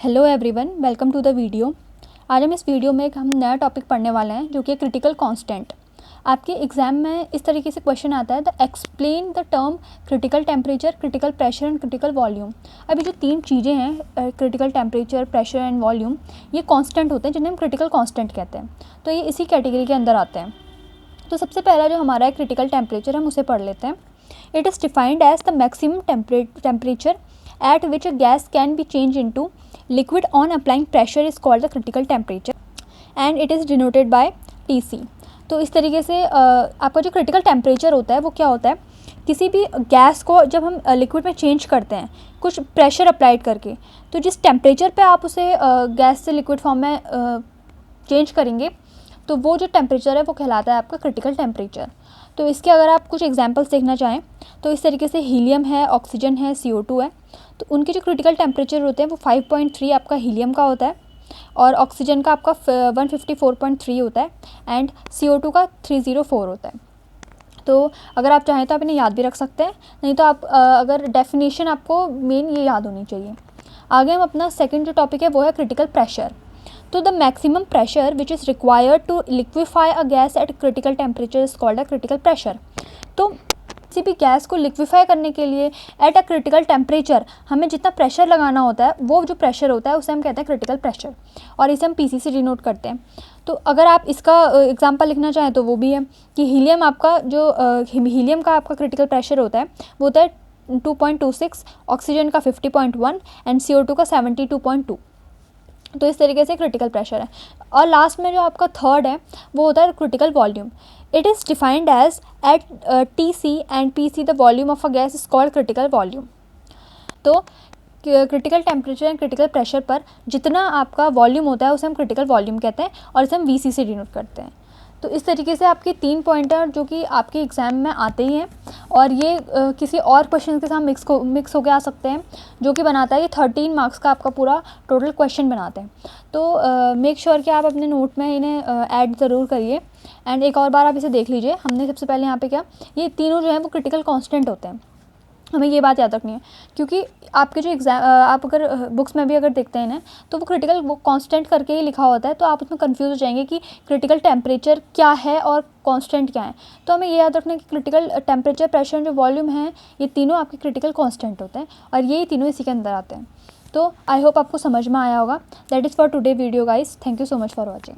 Hello everyone, welcome to the video. आज हम इस वीडियो में एक नया टॉपिक पढ़ने वाले हैं जो कि क्रिटिकल कांस्टेंट। आपके एग्जाम में इस तरीके से क्वेश्चन आता है, the explain the term critical temperature, critical pressure and critical volume. अभी जो तीन चीज़ें हैं, critical temperature, pressure and volume, ये कांस्टेंट होते हैं जिन्हें हम क्रिटिकल कांस्टेंट कहते हैं। तो ये इसी कैटेगरी के अंदर आते हैं। तो सबसे पहला जो हमारा है क्रिटिकल टेम्परेचर, हम उसे पढ़ लेते हैं। It is defined as the maximum temperature at which a gas can be changed into liquid on applying pressure is called the critical temperature and it is denoted by Tc। तो इस तरीके से आपका जो क्रिटिकल टेम्परेचर होता है वो क्या होता है, किसी भी गैस को जब हम लिक्विड में चेंज करते हैं कुछ प्रेशर अप्लाइड करके, तो जिस टेम्परेचर पे आप उसे गैस से लिक्विड फॉर्म में चेंज करेंगे तो वो जो टेम्परेचर है वो कहलाता है आपका क्रिटिकल टेम्परेचर। तो इसके अगर आप कुछ एग्जांपल्स देखना चाहें तो इस तरीके से हीलियम है, ऑक्सीजन है, CO2 है। तो उनके जो क्रिटिकल टेम्परेचर होते हैं वो 5.3 आपका हीलियम का होता है और ऑक्सीजन का आपका 154.3 होता है एंड CO2 का 304 होता है। तो अगर आप चाहें तो आप इन्हें याद भी रख सकते हैं, नहीं तो आप अगर डेफिनेशन आपको मेन ये याद होनी चाहिए। आगे हम अपना सेकंड जो टॉपिक है वो है क्रिटिकल प्रेशर। तो the maximum pressure which is required to liquefy a gas at critical temperature is called a critical pressure. तो किसी भी गैस को लिक्विफाई करने के लिए एट अ क्रिटिकल टेम्परेचर हमें जितना प्रेशर लगाना होता है वो जो प्रेशर होता है उसे हम कहते हैं क्रिटिकल प्रेशर, और इसे हम PC से डिनोट करते हैं। तो अगर आप इसका एग्जांपल लिखना चाहें तो वो भी है कि हीलियम आपका जो हीलियम का आपका क्रिटिकल प्रेशर होता है वो होता है 2.26, ऑक्सीजन का 50.1 एंड CO2 का 72.2। तो इस तरीके से क्रिटिकल प्रेशर है। और लास्ट में जो आपका थर्ड है वो होता है critical volume. It is defined as at TC and PC the volume of a gas is called critical volume. तो critical temperature and critical pressure पर जितना आपका वॉल्यूम होता है उसे हम क्रिटिकल वॉल्यूम कहते हैं और इसे हम VC से डिनोट करते हैं। तो इस तरीके से आपके 3 पॉइंटर जो कि आपके एग्ज़ाम में आते ही हैं और ये किसी और क्वेश्चन के साथ मिक्स होकर आ सकते हैं, जो कि बनाता है ये 13 मार्क्स का आपका पूरा टोटल क्वेश्चन बनाते हैं। तो मेक श्योर कि आप अपने नोट में इन्हें ऐड ज़रूर करिए एंड एक और बार आप इसे देख लीजिए। हमने सबसे पहले यहाँ पे क्या, ये तीनों जो है वो क्रिटिकल कांस्टेंट होते हैं, हमें ये बात याद रखनी है, क्योंकि आपके जो एग्ज़ाम आप अगर बुक्स में भी अगर देखते हैं ना तो वो क्रिटिकल वो कांस्टेंट करके ही लिखा होता है, तो आप उसमें कंफ्यूज हो जाएंगे कि क्रिटिकल टेम्परेचर क्या है और कांस्टेंट क्या है। तो हमें ये याद रखना है कि क्रिटिकल टेम्परेचर, प्रेशर, जो वॉल्यूम है, ये तीनों आपके क्रिटिकल कांस्टेंट होते हैं और ये तीनों इसी के अंदर आते हैं। तो आई होप आपको समझ में आया होगा। That is for today video guys. Thank you so much for watching.